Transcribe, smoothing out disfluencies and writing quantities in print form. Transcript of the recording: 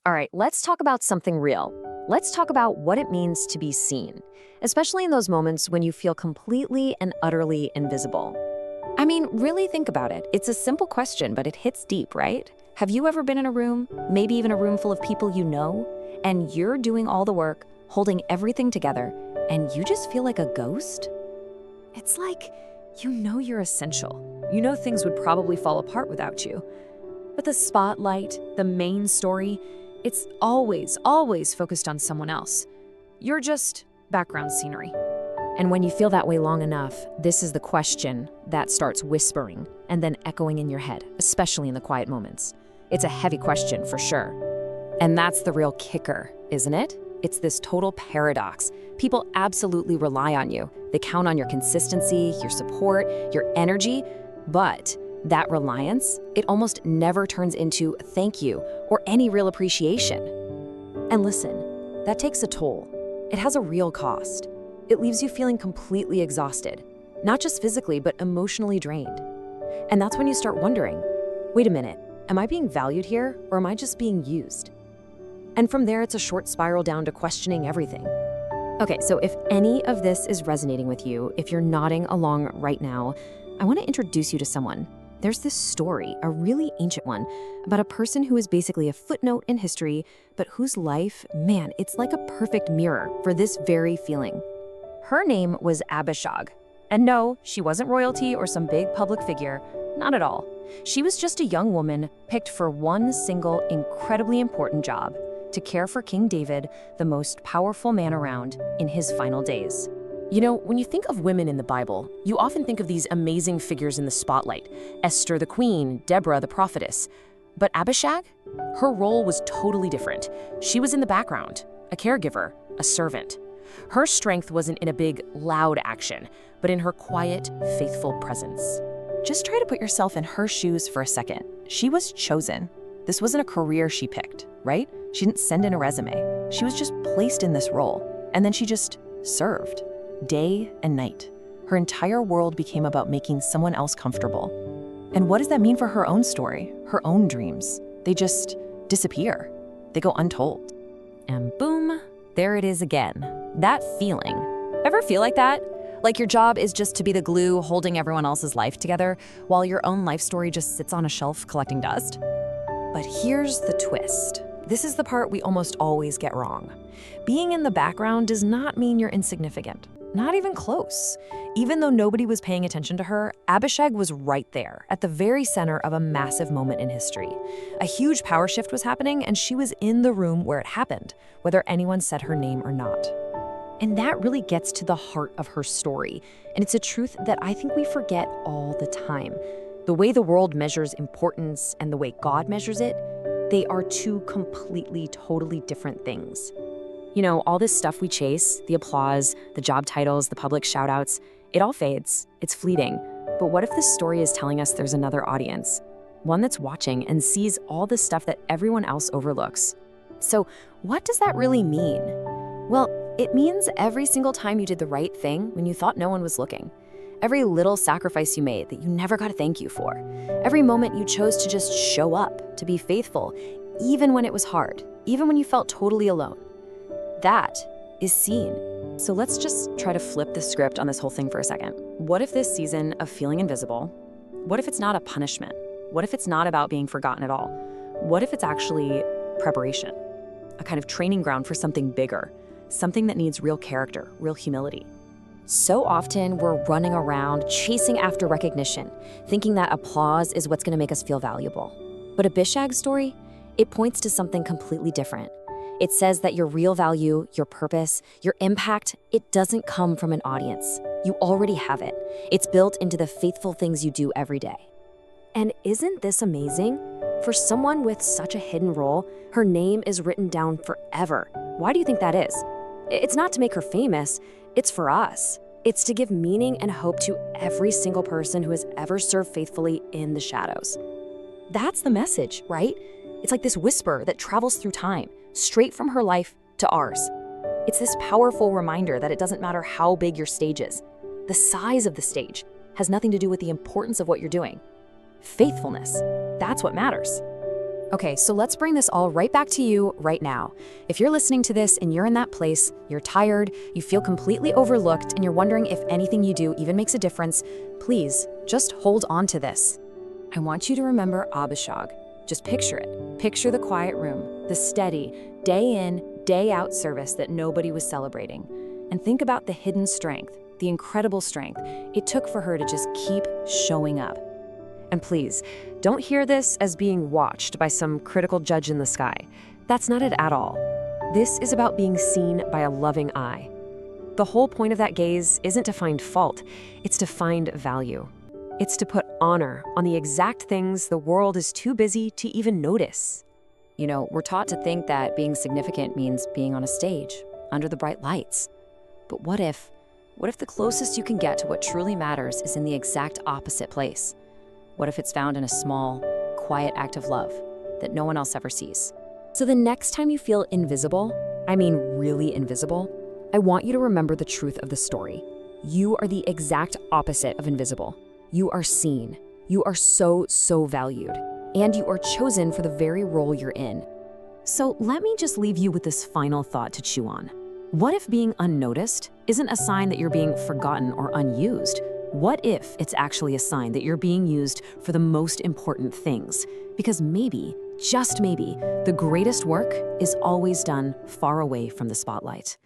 All right, let's talk about something real. Let's talk about what it means to be seen, especially in those moments when you feel completely and utterly invisible. I mean, really think about it. It's a simple question, but it hits deep, right? Have you ever been in a room, maybe even a room full of people you know, and you're doing all the work, holding everything together, and you just feel like a ghost? It's like you know you're essential. You know things would probably fall apart without you. But the spotlight, the main story, it's always focused on someone else. You're just background scenery. And when you feel that way long enough, this is the question that starts whispering and then echoing in your head, especially in the quiet moments. It's a heavy question for sure. And that's the real kicker, isn't it? It's this total paradox. People absolutely rely on you. They count on your consistency, your support, your energy, but that reliance, it almost never turns into a thank you or any real appreciation. And listen, that takes a toll. It has a real cost. It leaves you feeling completely exhausted, not just physically, but emotionally drained. And that's when you start wondering, wait a minute, am I being valued here or am I just being used? And from there, it's a short spiral down to questioning everything. Okay, so if any of this is resonating with you, if you're nodding along right now, I want to introduce you to someone. There's this story, a really ancient one, about a person who is basically a footnote in history, but whose life, man, it's like a perfect mirror for this very feeling. Her name was Abishag. And no, she wasn't royalty or some big public figure, not at all. She was just a young woman picked for one single incredibly important job, to care for King David, the most powerful man around, in his final days. You know, when you think of women in the Bible, you often think of these amazing figures in the spotlight, Esther the queen, Deborah the prophetess. But Abishag? Her role was totally different. She was in the background, a caregiver, a servant. Her strength wasn't in a big, loud action, but in her quiet, faithful presence. Just try to put yourself in her shoes for a second. She was chosen. This wasn't a career she picked, right? She didn't send in a resume. She was just placed in this role, and then she just served. Day and night. Her entire world became about making someone else comfortable. And what does that mean for her own story, her own dreams? They just disappear. They go untold. And boom, there it is again. That feeling. Ever feel like that? Like your job is just to be the glue holding everyone else's life together, while your own life story just sits on a shelf collecting dust? But here's the twist. This is the part we almost always get wrong. Being in the background does not mean you're insignificant. Not even close. Even though nobody was paying attention to her, Abishag was right there, at the very center of a massive moment in history. A huge power shift was happening, and she was in the room where it happened, whether anyone said her name or not. And that really gets to the heart of her story, and it's a truth that I think we forget all the time. The way the world measures importance and the way God measures it, they are two completely, totally different things. You know, all this stuff we chase, the applause, the job titles, the public shout-outs, it all fades. It's fleeting. But what if this story is telling us there's another audience? One that's watching and sees all the stuff that everyone else overlooks. So what does that really mean? Well, it means every single time you did the right thing when you thought no one was looking. Every little sacrifice you made that you never got a thank you for. Every moment you chose to just show up, to be faithful, even when it was hard, even when you felt totally alone. That is seen. So let's just try to flip the script on this whole thing for a second. What if this season of feeling invisible, what if it's not a punishment? What if it's not about being forgotten at all? What if it's actually preparation? A kind of training ground for something bigger, something that needs real character, real humility. So often we're running around chasing after recognition, thinking that applause is what's going to make us feel valuable. But Abishag's story, it points to something completely different. It says that your real value, your purpose, your impact, it doesn't come from an audience. You already have it. It's built into the faithful things you do every day. And isn't this amazing? For someone with such a hidden role, her name is written down forever. Why do you think that is? It's not to make her famous, it's for us. It's to give meaning and hope to every single person who has ever served faithfully in the shadows. That's the message, right? It's like this whisper that travels through time, straight from her life to ours. It's this powerful reminder that it doesn't matter how big your stage is. The size of the stage has nothing to do with the importance of what you're doing. Faithfulness, that's what matters. Okay, so let's bring this all right back to you right now. If you're listening to this and you're in that place, you're tired, you feel completely overlooked, and you're wondering if anything you do even makes a difference, please just hold on to this. I want you to remember Abishag. Just picture it. Picture the quiet room, the steady, day in, day out service that nobody was celebrating. And think about the hidden strength, the incredible strength it took for her to just keep showing up. And please, don't hear this as being watched by some critical judge in the sky. That's not it at all. This is about being seen by a loving eye. The whole point of that gaze isn't to find fault, it's to find value. It's to put honor on the exact things the world is too busy to even notice. You know, we're taught to think that being significant means being on a stage, under the bright lights. But what if the closest you can get to what truly matters is in the exact opposite place? What if it's found in a small, quiet act of love that no one else ever sees? So the next time you feel invisible, I mean really invisible, I want you to remember the truth of the story. You are the exact opposite of invisible. You are seen. You are so valued. And you are chosen for the very role you're in. So let me just leave you with this final thought to chew on. What if being unnoticed isn't a sign that you're being forgotten or unused? What if it's actually a sign that you're being used for the most important things? Because maybe, just maybe, the greatest work is always done far away from the spotlight.